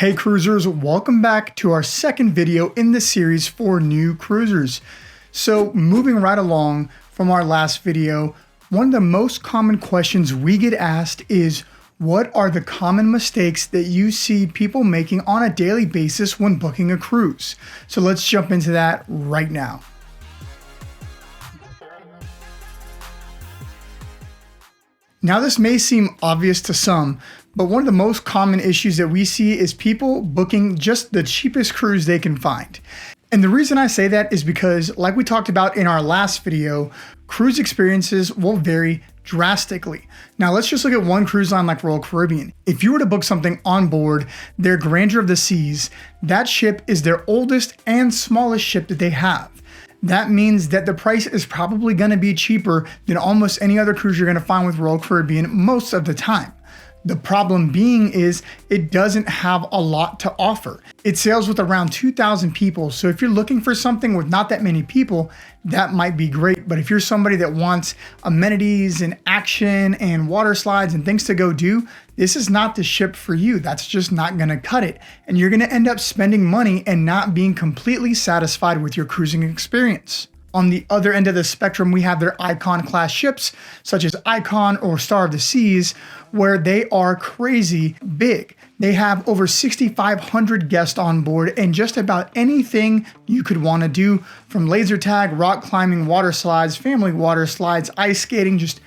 Hey cruisers, welcome back to our second video in the series for new cruisers. So moving right along from our last video, one of the most common questions we get asked is, what are the common mistakes that you see people making on a daily basis when booking a cruise? So let's jump into that right now. Now this may seem obvious to some, but one of the most common issues that we see is people booking just the cheapest cruise they can find. And the reason I say that is because, like we talked about in our last video, cruise experiences will vary drastically. Now let's just look at one cruise line like Royal Caribbean. If you were to book something on board their Grandeur of the Seas, that ship is their oldest and smallest ship that they have. That means that the price is probably going to be cheaper than almost any other cruise you're going to find with Royal Caribbean most of the time. The problem being is it doesn't have a lot to offer. It sails with around 2,000 people. So if you're looking for something with not that many people, that might be great. But if you're somebody that wants amenities and action and water slides and things to go do, this is not the ship for you. That's just not going to cut it. And you're going to end up spending money and not being completely satisfied with your cruising experience. On the other end of the spectrum, we have their Icon class ships, such as Icon or Star of the Seas, where they are crazy big. They have over 6,500 guests on board and just about anything you could want to do, from laser tag, rock climbing, water slides, family water slides, ice skating, just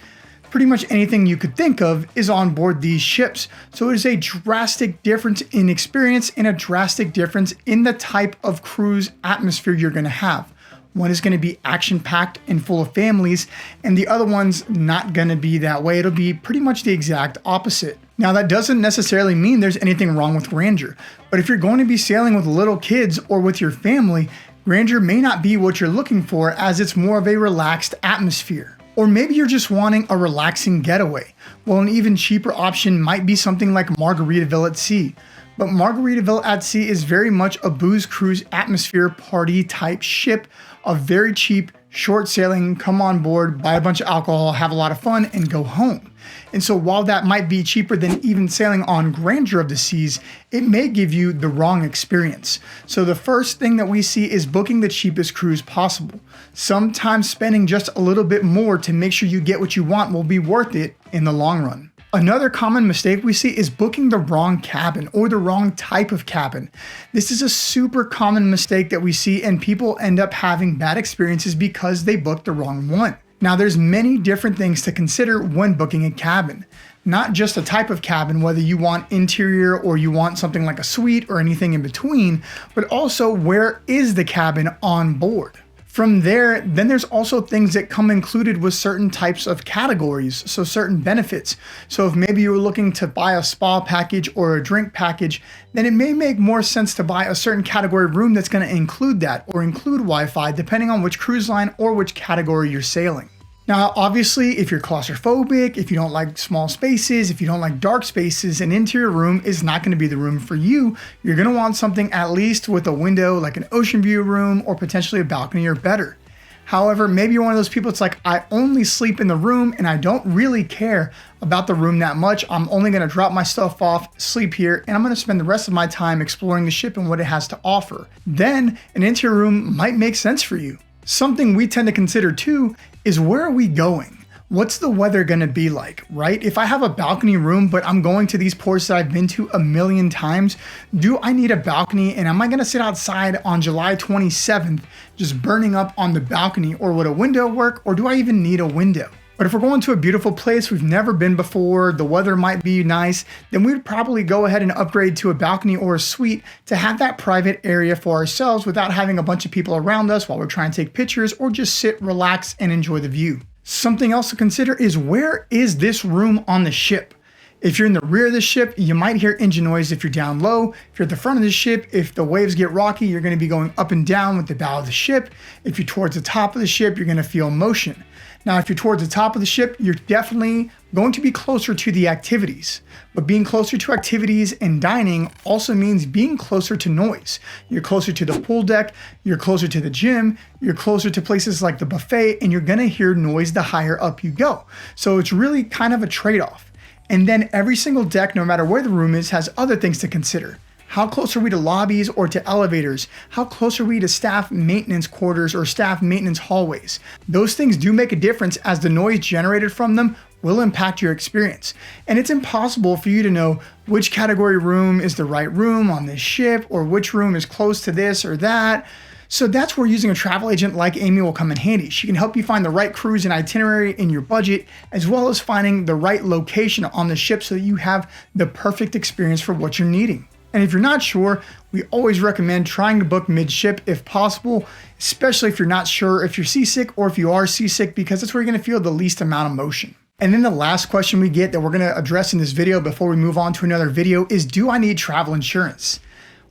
pretty much anything you could think of is on board these ships. So it is a drastic difference in experience and a drastic difference in the type of cruise atmosphere you're going to have. One is going to be action-packed and full of families, and the other one's not going to be that way. It'll be pretty much the exact opposite. Now, that doesn't necessarily mean there's anything wrong with Grandeur, but if you're going to be sailing with little kids or with your family, Grandeur may not be what you're looking for, as it's more of a relaxed atmosphere. Or maybe you're just wanting a relaxing getaway. Well, an even cheaper option might be something like Margaritaville at Sea. But Margaritaville at Sea is very much a booze cruise atmosphere party type ship, a very cheap, short sailing, come on board, buy a bunch of alcohol, have a lot of fun, and go home. And so while that might be cheaper than even sailing on Grandeur of the Seas, it may give you the wrong experience. So the first thing that we see is booking the cheapest cruise possible. Sometimes spending just a little bit more to make sure you get what you want will be worth it in the long run. Another common mistake we see is booking the wrong cabin or the wrong type of cabin. This is a super common mistake that we see, and people end up having bad experiences because they booked the wrong one. Now, there's many different things to consider when booking a cabin. Not just a type of cabin, whether you want interior or you want something like a suite or anything in between, but also where is the cabin on board. From there, then there's also things that come included with certain types of categories, so certain benefits. So if maybe you're looking to buy a spa package or a drink package, then it may make more sense to buy a certain category room that's going to include that, or include Wi-Fi, depending on which cruise line or which category you're sailing. Now, obviously, if you're claustrophobic, if you don't like small spaces, if you don't like dark spaces, an interior room is not going to be the room for you. You're going to want something at least with a window, like an ocean view room or potentially a balcony or better. However, maybe you're one of those people, it's like, I only sleep in the room and I don't really care about the room that much. I'm only going to drop my stuff off, sleep here, and I'm going to spend the rest of my time exploring the ship and what it has to offer. Then an interior room might make sense for you. Something we tend to consider too is, where are we going? What's the weather going to be like, right? If I have a balcony room, but I'm going to these ports that I've been to a million times, do I need a balcony? And am I going to sit outside on July 27th just burning up on the balcony? Or would a window work? Or do I even need a window? But if we're going to a beautiful place we've never been before, the weather might be nice, then we'd probably go ahead and upgrade to a balcony or a suite to have that private area for ourselves without having a bunch of people around us while we're trying to take pictures, or just sit, relax, and enjoy the view. Something else to consider is, where is this room on the ship? If you're in the rear of the ship, you might hear engine noise. If you're down low, if you're at the front of the ship, if the waves get rocky, you're going to be going up and down with the bow of the ship. If you're towards the top of the ship, you're going to feel motion. Now, if you're towards the top of the ship, you're definitely going to be closer to the activities. But being closer to activities and dining also means being closer to noise. You're closer to the pool deck, you're closer to the gym, you're closer to places like the buffet, and you're going to hear noise the higher up you go. So it's really kind of a trade-off. And then every single deck, no matter where the room is, has other things to consider. How close are we to lobbies or to elevators? How close are we to staff maintenance quarters or staff maintenance hallways? Those things do make a difference, as the noise generated from them will impact your experience. And it's impossible for you to know which category room is the right room on this ship, or which room is close to this or that. So that's where using a travel agent like Amy will come in handy. She can help you find the right cruise and itinerary in your budget, as well as finding the right location on the ship so that you have the perfect experience for what you're needing. And if you're not sure, we always recommend trying to book mid-ship if possible, especially if you're not sure if you're seasick or if you are seasick, because that's where you're gonna feel the least amount of motion. And then the last question we get that we're gonna address in this video before we move on to another video is, do I need travel insurance?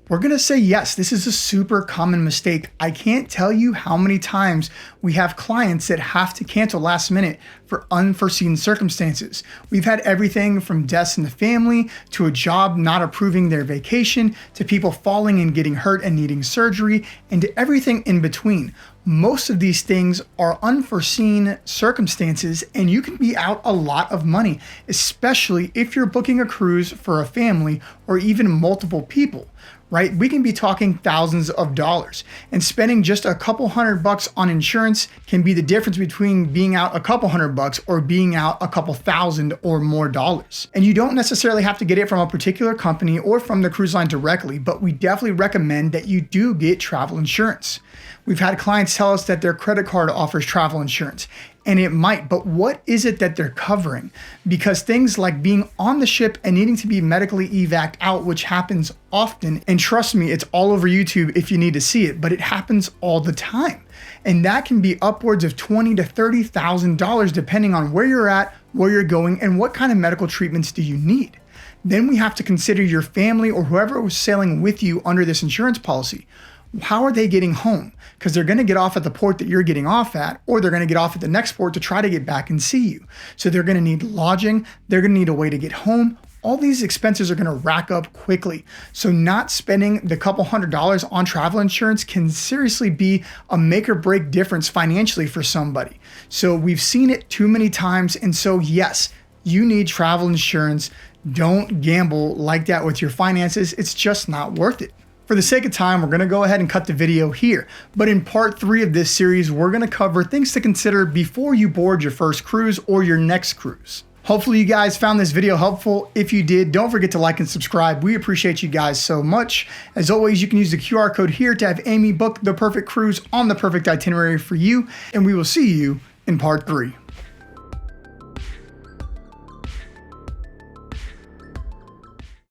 We're gonna say yes. This is a super common mistake. I can't tell you how many times we have clients that have to cancel last minute for unforeseen circumstances. We've had everything from deaths in the family, to a job not approving their vacation, to people falling and getting hurt and needing surgery, and to everything in between. Most of these things are unforeseen circumstances, and you can be out a lot of money, especially if you're booking a cruise for a family or even multiple people, right? We can be talking thousands of dollars, and spending just a couple $100 on insurance can be the difference between being out a couple $100 or being out a couple thousand or more dollars. And you don't necessarily have to get it from a particular company or from the cruise line directly, but we definitely recommend that you do get travel insurance. We've had clients tell us that their credit card offers travel insurance, and it might, but what is it that they're covering? Because things like being on the ship and needing to be medically evac'd out, which happens often, and trust me, it's all over YouTube if you need to see it, but it happens all the time. And that can be upwards of $20,000 to $30,000 depending on where you're at, where you're going, and what kind of medical treatments do you need. Then we have to consider your family or whoever was sailing with you under this insurance policy. How are they getting home? Because they're going to get off at the port that you're getting off at, or they're going to get off at the next port to try to get back and see you. So they're going to need lodging, they're going to need a way to get home. All these expenses are going to rack up quickly. So not spending the couple $100 on travel insurance can seriously be a make or break difference financially for somebody. So we've seen it too many times. And so yes, you need travel insurance. Don't gamble like that with your finances. It's just not worth it. For the sake of time, we're going to go ahead and cut the video here. But in part 3 of this series, we're going to cover things to consider before you board your first cruise or your next cruise. Hopefully you guys found this video helpful. If you did, don't forget to like and subscribe. We appreciate you guys so much. As always, you can use the QR code here to have Amy book the perfect cruise on the perfect itinerary for you. And we will see you in part 3.